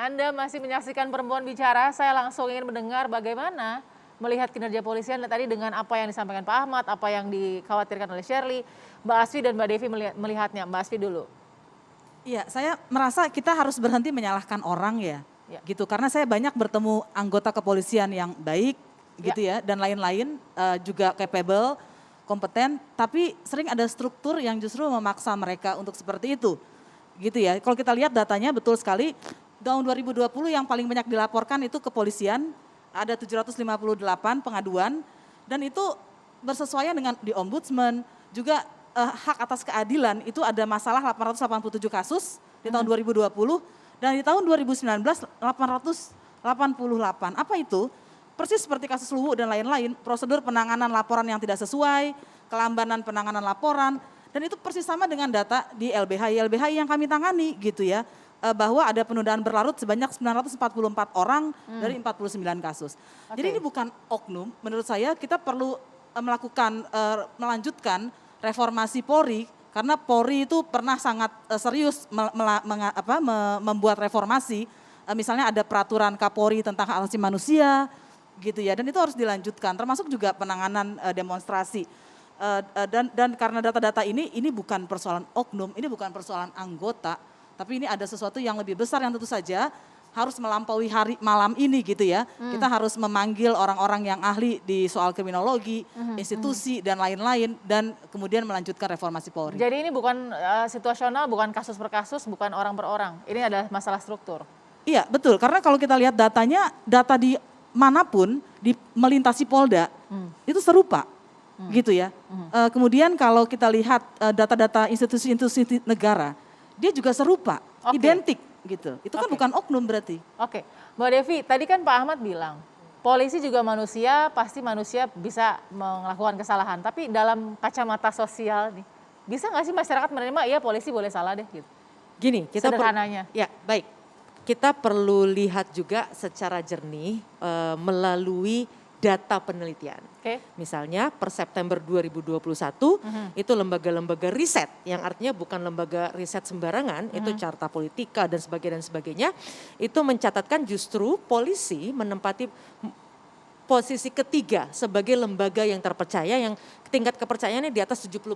Anda masih menyaksikan Perempuan Bicara, saya langsung ingin mendengar bagaimana melihat kinerja polisian dan tadi dengan apa yang disampaikan Pak Ahmad, apa yang dikhawatirkan oleh Shirley, Mbak Asfi dan Mbak Devi melihatnya. Mbak Asfi dulu. Iya, saya merasa kita harus berhenti menyalahkan orang ya, gitu. Karena saya banyak bertemu anggota kepolisian yang baik, gitu ya, dan lain-lain juga capable, kompeten. Tapi sering ada struktur yang justru memaksa mereka untuk seperti itu, gitu ya. Kalau kita lihat datanya betul sekali, tahun 2020 yang paling banyak dilaporkan itu kepolisian, ada 758 pengaduan, dan itu bersesuaian dengan di ombudsman, juga hak atas keadilan itu ada masalah 887 kasus di tahun 2020 dan di tahun 2019 888. Apa itu? Persis seperti kasus Luwu dan lain-lain, prosedur penanganan laporan yang tidak sesuai, kelambanan penanganan laporan, dan itu persis sama dengan data di LBH yang kami tangani gitu ya, bahwa ada penundaan berlarut sebanyak 944 orang dari 49 kasus. Jadi ini bukan oknum, menurut saya kita perlu melanjutkan reformasi Polri, karena Polri itu pernah sangat serius membuat reformasi, misalnya ada peraturan Kapolri tentang hak asasi manusia, gitu ya, dan itu harus dilanjutkan, termasuk juga penanganan demonstrasi. Dan karena data-data ini bukan persoalan oknum, ini bukan persoalan anggota, tapi ini ada sesuatu yang lebih besar yang tentu saja harus melampaui hari malam ini gitu ya. Kita harus memanggil orang-orang yang ahli di soal kriminologi, institusi dan lain-lain dan kemudian melanjutkan reformasi Polri. Jadi ini bukan situasional, bukan kasus per kasus, bukan orang per orang. Ini adalah masalah struktur. Iya betul, karena kalau kita lihat datanya, data di manapun di melintasi Polda itu serupa gitu ya. Kemudian kalau kita lihat data-data institusi-institusi negara, dia juga serupa, identik. Gitu. Itu kan bukan oknum berarti. Oke, Mbak Devi, tadi kan Pak Ahmad bilang, polisi juga manusia, pasti manusia bisa melakukan kesalahan. Tapi dalam kacamata sosial nih, bisa nggak sih masyarakat menerima, iya polisi boleh salah deh gitu? Gini, kita sederhananya. Ya baik, kita perlu lihat juga secara jernih melalui data penelitian. Misalnya per September 2021 itu lembaga-lembaga riset yang artinya bukan lembaga riset sembarangan, itu Carta Politika dan sebagainya, itu mencatatkan justru polisi menempati posisi ketiga sebagai lembaga yang terpercaya yang tingkat kepercayaannya di atas 70%.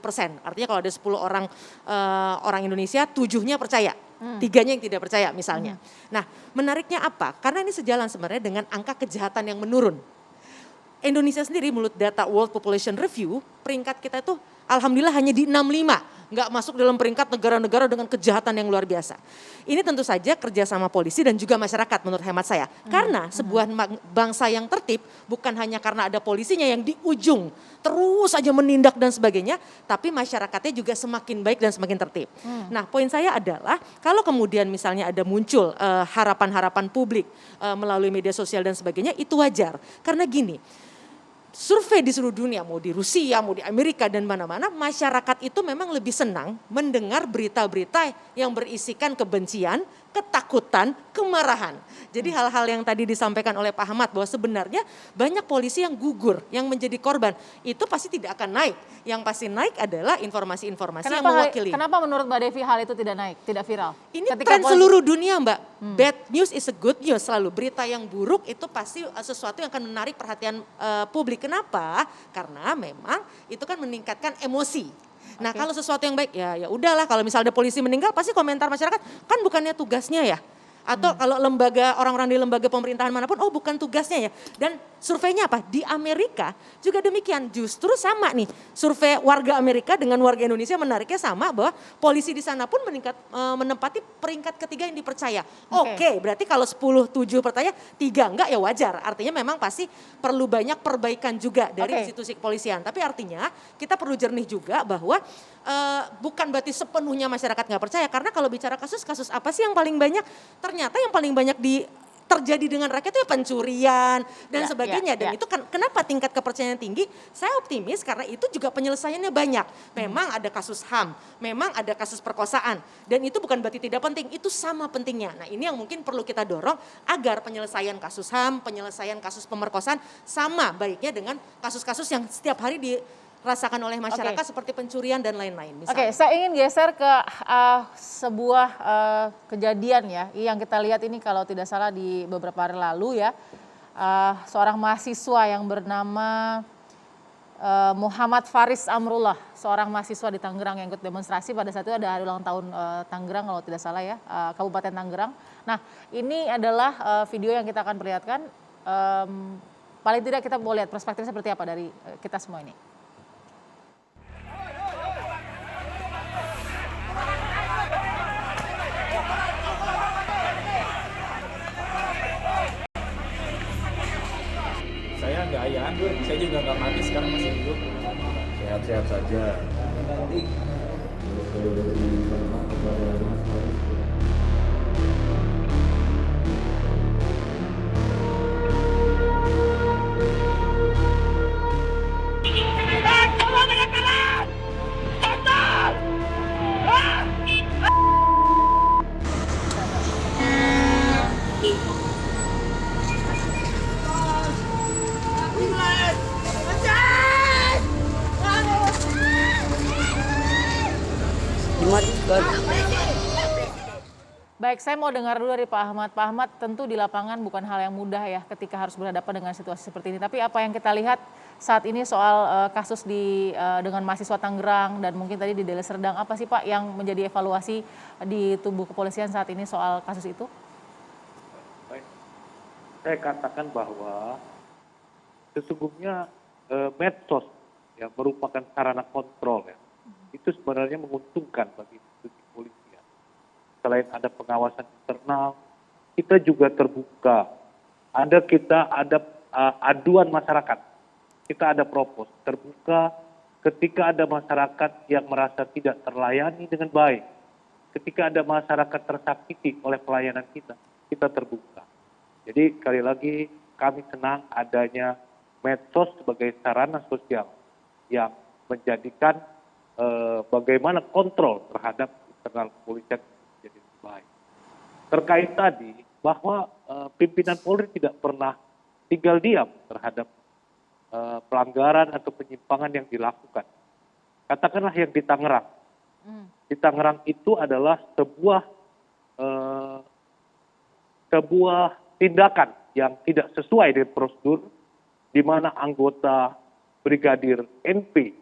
Artinya kalau ada 10 orang Indonesia, 7-nya percaya. 3-nya yang tidak percaya misalnya. Nah menariknya apa? Karena ini sejalan sebenarnya dengan angka kejahatan yang menurun. Indonesia sendiri menurut data World Population Review, peringkat kita itu alhamdulillah hanya di 65, nggak masuk dalam peringkat negara-negara dengan kejahatan yang luar biasa. Ini tentu saja kerjasama polisi dan juga masyarakat menurut hemat saya. Karena sebuah bangsa yang tertib bukan hanya karena ada polisinya yang di ujung terus aja menindak dan sebagainya, tapi masyarakatnya juga semakin baik dan semakin tertib. Nah poin saya adalah kalau kemudian misalnya ada muncul harapan-harapan publik melalui media sosial dan sebagainya, itu wajar. Karena gini, survei di seluruh dunia, mau di Rusia, mau di Amerika dan mana-mana, masyarakat itu memang lebih senang mendengar berita-berita yang berisikan kebencian, ketakutan, kemarahan. Jadi hal-hal yang tadi disampaikan oleh Pak Ahmad bahwa sebenarnya banyak polisi yang gugur, yang menjadi korban, itu pasti tidak akan naik. Yang pasti naik adalah informasi-informasi yang mewakili. Kenapa menurut Mbak Devi hal itu tidak naik, tidak viral? Ini tren seluruh dunia Mbak, bad news is a good news selalu. Berita yang buruk itu pasti sesuatu yang akan menarik perhatian publik. Kenapa? Karena memang itu kan meningkatkan emosi. Nah kalau sesuatu yang baik ya udahlah, kalau misalnya ada polisi meninggal pasti komentar masyarakat kan bukannya tugasnya ya. Atau kalau orang-orang di lembaga pemerintahan manapun, oh bukan tugasnya ya. Dan surveinya apa? Di Amerika juga demikian, justru sama nih. Survei warga Amerika dengan warga Indonesia menariknya sama bahwa polisi di sana pun menempati peringkat ketiga yang dipercaya. Oke, berarti kalau 10-7 percaya, 3 enggak ya wajar. Artinya memang pasti perlu banyak perbaikan juga dari institusi kepolisian. Tapi artinya kita perlu jernih juga bahwa bukan berarti sepenuhnya masyarakat nggak percaya. Karena kalau bicara kasus apa sih yang paling banyak? Ternyata yang paling banyak terjadi dengan rakyat itu ya pencurian dan sebagainya. Dan itu kan kenapa tingkat kepercayaan tinggi? Saya optimis karena itu juga penyelesaiannya banyak. Memang ada kasus HAM, memang ada kasus perkosaan. Dan itu bukan berarti tidak penting, itu sama pentingnya. Nah ini yang mungkin perlu kita dorong agar penyelesaian kasus HAM, penyelesaian kasus pemerkosaan sama baiknya dengan kasus-kasus yang setiap hari rasakan oleh masyarakat seperti pencurian dan lain-lain. Oke, saya ingin geser ke sebuah kejadian ya, yang kita lihat ini kalau tidak salah di beberapa hari lalu ya, seorang mahasiswa yang bernama Muhammad Faris Amrullah, seorang mahasiswa di Tangerang yang ikut demonstrasi pada saat itu ada hari ulang tahun Tangerang kalau tidak salah ya, Kabupaten Tangerang. Nah ini adalah video yang kita akan perlihatkan, paling tidak kita mau lihat perspektif seperti apa dari kita semua ini. Saya nggak ayah, saya juga nggak mati, sekarang masih hidup. Sehat-sehat saja. Baik, saya mau dengar dulu dari Pak Ahmad. Pak Ahmad, tentu di lapangan bukan hal yang mudah ya ketika harus berhadapan dengan situasi seperti ini. Tapi apa yang kita lihat saat ini soal kasus dengan mahasiswa Tangerang dan mungkin tadi di Deli Serdang, apa sih Pak yang menjadi evaluasi di tubuh kepolisian saat ini soal kasus itu? Baik. Saya katakan bahwa sesungguhnya medsos ya merupakan sarana kontrol ya. Itu sebenarnya menguntungkan bagi institusi polisian. Selain ada pengawasan internal, kita juga terbuka. Kita ada aduan masyarakat, kita ada propos terbuka ketika ada masyarakat yang merasa tidak terlayani dengan baik. Ketika ada masyarakat tersakiti oleh pelayanan kita terbuka. Jadi sekali lagi kami senang adanya medsos sebagai sarana sosial yang menjadikan bagaimana kontrol terhadap internal kepolisian jadi lebih baik. Terkait tadi bahwa pimpinan Polri tidak pernah tinggal diam terhadap pelanggaran atau penyimpangan yang dilakukan. Katakanlah yang di Tangerang. Di Tangerang itu adalah sebuah tindakan yang tidak sesuai dengan prosedur, di mana anggota Brigadir NP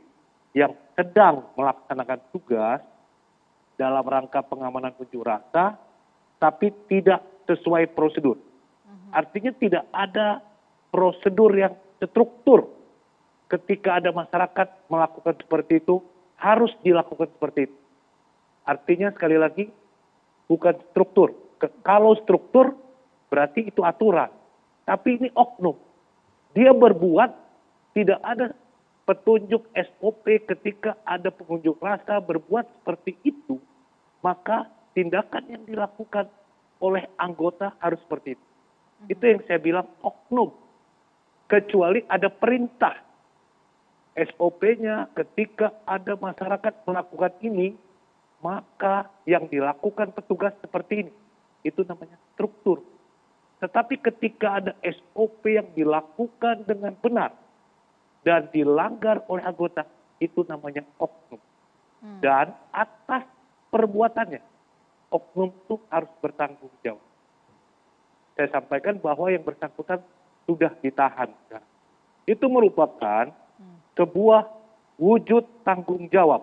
yang sedang melaksanakan tugas dalam rangka pengamanan unjuk rasa, tapi tidak sesuai prosedur. Artinya tidak ada prosedur yang struktur. Ketika ada masyarakat melakukan seperti itu, harus dilakukan seperti itu. Artinya sekali lagi, bukan struktur. Kalau struktur, berarti itu aturan. Tapi ini oknum. Dia berbuat, tidak ada petunjuk SOP ketika ada pengunjuk rasa berbuat seperti itu, maka tindakan yang dilakukan oleh anggota harus seperti itu. Itu yang saya bilang oknum. Kecuali ada perintah SOP-nya ketika ada masyarakat melakukan ini, maka yang dilakukan petugas seperti ini. Itu namanya struktur. Tetapi ketika ada SOP yang dilakukan dengan benar, dan dilanggar oleh anggota, itu namanya oknum. Dan atas perbuatannya, oknum itu harus bertanggung jawab. Saya sampaikan bahwa yang bersangkutan sudah ditahan. Itu merupakan sebuah wujud tanggung jawab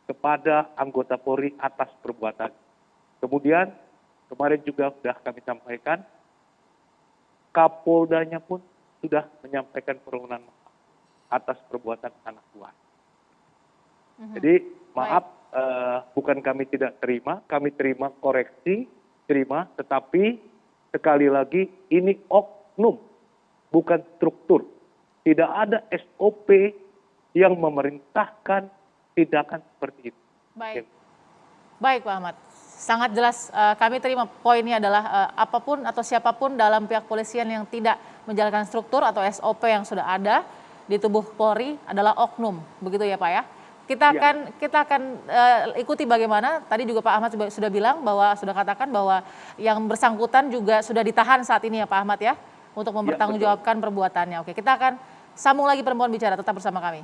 kepada anggota Polri atas perbuatan. Kemudian kemarin juga sudah kami sampaikan, Kapoldanya pun sudah menyampaikan permohonan maaf atas perbuatan anak buah. Jadi maaf, bukan kami tidak terima, kami terima koreksi, tetapi sekali lagi ini oknum, bukan struktur. Tidak ada SOP yang memerintahkan tindakan seperti itu. Baik Pak Ahmad, sangat jelas kami terima poinnya adalah apapun atau siapapun dalam pihak polisian yang tidak menjalankan struktur atau SOP yang sudah ada di tubuh Polri adalah oknum, begitu ya Pak ya. Kita akan ikuti bagaimana, tadi juga Pak Ahmad sudah bilang bahwa sudah katakan bahwa yang bersangkutan juga sudah ditahan saat ini ya Pak Ahmad ya, untuk mempertanggungjawabkan perbuatannya. Oke, kita akan sambung lagi perempuan bicara, tetap bersama kami.